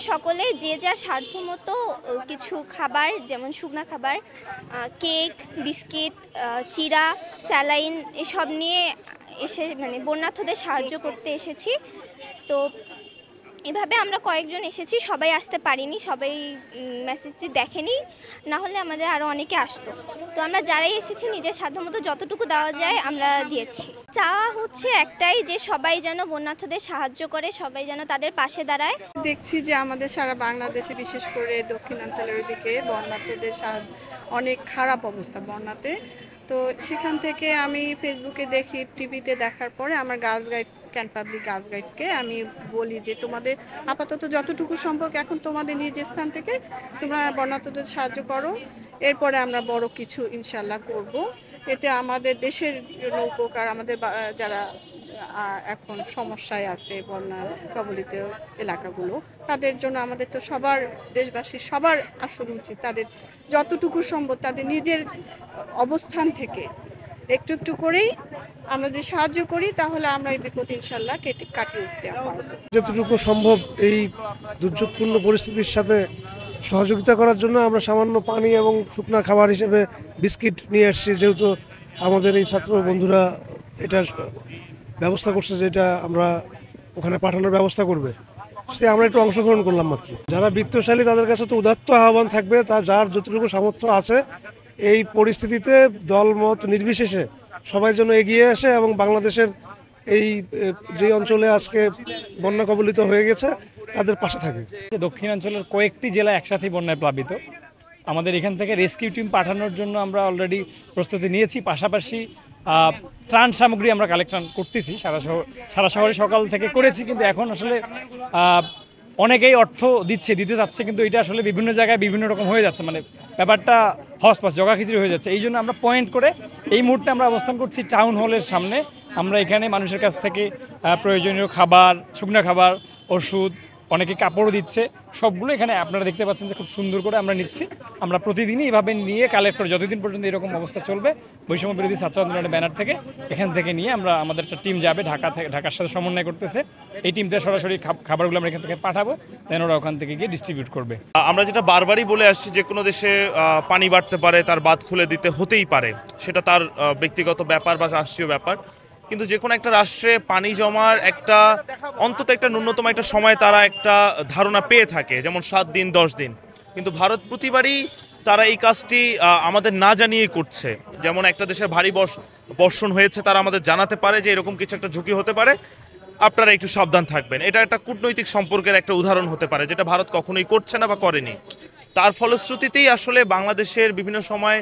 সকলে যে যার সাধ্যমতো কিছু খাবার, যেমন শুকনা খাবার, কেক, বিস্কিট, চিড়া, স্যালাইন এসব নিয়ে এসে মানে বন্যার্থদের সাহায্য করতে এসেছি। তো এভাবে আমরা কয়েকজন এসেছি, সবাই আসতে পারিনি, সবাই মেসেজটি দেখেনি, না হলে আমাদের আরও অনেকে আসতো। তো আমরা যারাই এসেছি নিজের সাধ্যমতো যতটুকু দেওয়া যায় আমরা দিয়েছি। চাওয়া হচ্ছে একটাই, যে সবাই যেন বন্যার্থদের সাহায্য করে, সবাই যেন তাদের পাশে দাঁড়ায়। দেখছি যে আমাদের সারা বাংলাদেশে, বিশেষ করে দক্ষিণাঞ্চলের দিকে বন্যার্থদের অনেক খারাপ অবস্থা বন্যাতে। তো সেখান থেকে আমি ফেসবুকে দেখি, টিভিতে দেখার পরে আমার গার্লস গাইড, ক্যান্ট পাবলিক গার্লস গাইডকে আমি বলি যে তোমাদের আপাতত যতটুকু সম্ভব এখন তোমাদের নিজ স্থান থেকে তোমরা বন্যার্থদের সাহায্য করো, এরপরে আমরা বড় কিছু ইনশাল্লাহ করব। এতে আমাদের দেশের জন্য উপকার, আমাদের যারা এখন সমস্যায় আছে বন্যা কবলিত এলাকাগুলো, তাদের জন্য আমাদের তো সবার, দেশবাসীর সবার আসলে উচিত তাদের যতটুকু সম্ভব তাদের নিজের অবস্থান থেকে একটু একটু করেই আমরা যদি সাহায্য করি তাহলে আমরা এই বিপদ ইনশাল্লাহ কাটিয়ে উঠতে পারবো। যতটুকু সম্ভব এই দুর্যোগপূর্ণ পরিস্থিতির সাথে সহযোগিতা করার জন্য আমরা সামান্য পানি এবং শুকনা খাবার হিসেবে বিস্কিট নিয়ে এসেছি, যেহেতু আমাদের এই ছাত্র বন্ধুরা এটা ব্যবস্থা করছে, যেটা আমরা ওখানে পাঠানোর ব্যবস্থা করবে, সে আমরা একটু অংশগ্রহণ করলাম মাত্র। যারা বিত্তশালী তাদের কাছে তো উদাত্ত আহ্বান থাকবে, যার যতটুকু সামর্থ্য আছে এই পরিস্থিতিতে দলমত নির্বিশেষে সবাই যেন এগিয়ে আসে এবং বাংলাদেশের এই যে অঞ্চলে আজকে বন্যা কবলিত হয়ে গেছে তাদের পাশে থাকে। দক্ষিণাঞ্চলের কয়েকটি জেলা একসাথেই বন্যায় প্লাবিত। আমাদের এখান থেকে রেস্কিউ টিম পাঠানোর জন্য আমরা অলরেডি প্রস্তুতি নিয়েছি, পাশাপাশি ত্রাণ সামগ্রী আমরা কালেকশন করতেছি। সারা শহরে সকাল থেকে করেছি, কিন্তু এখন আসলে অনেকেই অর্থ দিতে যাচ্ছে, কিন্তু এটা আসলে বিভিন্ন জায়গায় বিভিন্ন রকম হয়ে যাচ্ছে, মানে ব্যাপারটা হসপাস জগাখিচুড়ি হয়ে যাচ্ছে। এই জন্য আমরা পয়েন্ট করে এই মুহূর্তে আমরা অবস্থান করছি টাউন হলের সামনে। আমরা এখানে মানুষের কাছ থেকে প্রয়োজনীয় খাবার, শুকনো খাবার, ওষুধ, অনেকে কাপড়ও দিচ্ছে, সবগুলো এখানে আপনারা দেখতে পাচ্ছেন যে খুব সুন্দর করে আমরা নিচ্ছি। আমরা প্রতিদিনই এইভাবে নিয়ে কালেক্ট করে, যতদিন পর্যন্ত এরকম অবস্থা চলবে, বৈষম্য বিরোধী ছাত্র আন্দোলনের ব্যানার থেকে এখান থেকে নিয়ে আমাদের একটা টিম যাবে ঢাকার সাথে সমন্বয় করতেছে। এই টিমটা সরাসরি খাবারগুলো আমরা এখান থেকে পাঠাবো, দেন ওরা ওখান থেকে গিয়ে ডিস্ট্রিবিউট করবে। আমরা যেটা বারবারই বলে আসছি, যে কোনো দেশে পানি বাড়তে পারে, তার বাঁধ খুলে দিতে হতেই পারে, সেটা তার ব্যক্তিগত ব্যাপার বা রাষ্ট্রীয় ব্যাপার। কিন্তু যে কোনো একটা রাষ্ট্রে পানি জমার একটা অন্তত একটা ন্যূনতম একটা সময় তারা একটা ধারণা পেয়ে থাকে, যেমন 7 দিন 10 দিন। কিন্তু ভারত প্রতিবারই তারা এই কাজটি আমাদের না জানিয়েই করছে। যেমন একটা দেশের ভারী বর্ষণ হয়েছে, তারা আমাদের জানাতে পারে যে এরকম কিছু একটা ঝুঁকি হতে পারে, আপনারা একটু সাবধান থাকবেন। এটা একটা কূটনৈতিক সম্পর্কের একটা উদাহরণ হতে পারে, যেটা ভারত কখনোই করছে না বা করেনি। তার ফলশ্রুতিতেই আসলে বাংলাদেশের বিভিন্ন সময়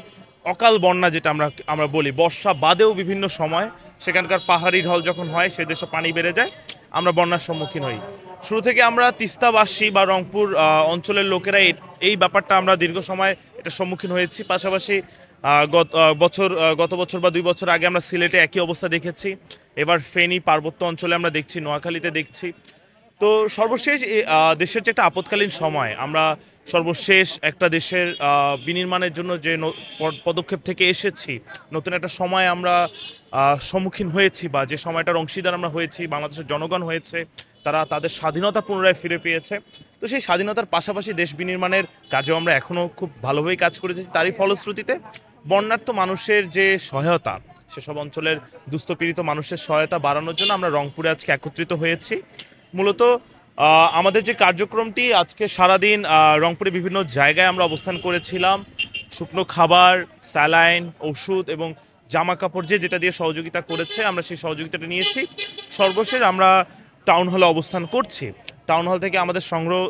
অকাল বন্যা, যেটা আমরা বলি, বর্ষা বাদেও বিভিন্ন সময় সেখানকার পাহাড়ি ঢল যখন হয়, সে দেশে পানি বেড়ে যায়, আমরা বন্যার সম্মুখীন হই। শুরু থেকে আমরা তিস্তাবাসী বা রংপুর অঞ্চলের লোকেরা এই ব্যাপারটা আমরা দীর্ঘ সময় এটা সম্মুখীন হয়েছি। পাশাপাশি গত বছর বা 2 বছর আগে আমরা সিলেটে একই অবস্থা দেখেছি। এবার ফেনী পার্বত্য অঞ্চলে আমরা দেখছি, নোয়াখালীতে দেখছি। তো সর্বশেষ দেশের যে একটা আপৎকালীন সময়, আমরা সর্বশেষ একটা দেশের বিনির্মাণের জন্য যে পদক্ষেপ থেকে এসেছি, নতুন একটা সময় আমরা সম্মুখীন হয়েছি, বা যে সময়টার অংশীদার আমরা হয়েছি, বাংলাদেশের জনগণ হয়েছে, তারা তাদের স্বাধীনতা পুনরায় ফিরে পেয়েছে। তো সেই স্বাধীনতার পাশাপাশি দেশ বিনির্মাণের কাজেও আমরা এখনও খুব ভালোভাবেই কাজ করে যাচ্ছি। তারই ফলশ্রুতিতে বন্যার্ত মানুষের যে সহায়তা, সেসব অঞ্চলের দুস্থপীড়িত মানুষের সহায়তা বাড়ানোর জন্য আমরা রংপুরে আজকে একত্রিত হয়েছি। মূলত আমাদের যে কার্যক্রমটি, আজকে সারাদিন রংপুরে বিভিন্ন জায়গায় আমরা অবস্থান করেছিলাম। শুকনো খাবার, স্যালাইন, ওষুধ এবং জামা কাপড় যেটা দিয়ে সহযোগিতা করেছে, আমরা সেই সহযোগিতাটা নিয়েছি। সর্বশেষ আমরা টাউন হলে অবস্থান করছি। টাউন হল থেকে আমাদের সংগ্রহ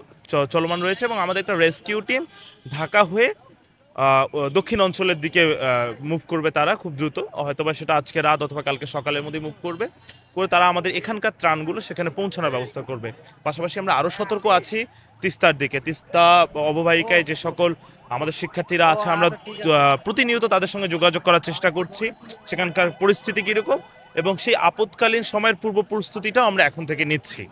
চলমান রয়েছে, এবং আমাদের একটা রেস্কিউ টিম ঢাকা হয়ে দক্ষিণ অঞ্চলের দিকে মুভ করবে। তারা খুব দ্রুত, হয়তোবা সেটা আজকে রাত অথবা কালকে সকালের মধ্যে মুভ করবে, তারা আমাদের এখানকার ত্রাণগুলো সেখানে পৌঁছানোর ব্যবস্থা করবে। পাশাপাশি আমরা আরও সতর্ক আছি তিস্তার দিকে। তিস্তা অববাহিকায় যে সকল আমাদের শিক্ষার্থীরা আছে, আমরা প্রতিনিয়ত তাদের সঙ্গে যোগাযোগ করার চেষ্টা করছি, সেখানকার পরিস্থিতি কীরকম, এবং সেই আপৎকালীন সময়ের পূর্ব প্রস্তুতিটাও আমরা এখন থেকে নিচ্ছি।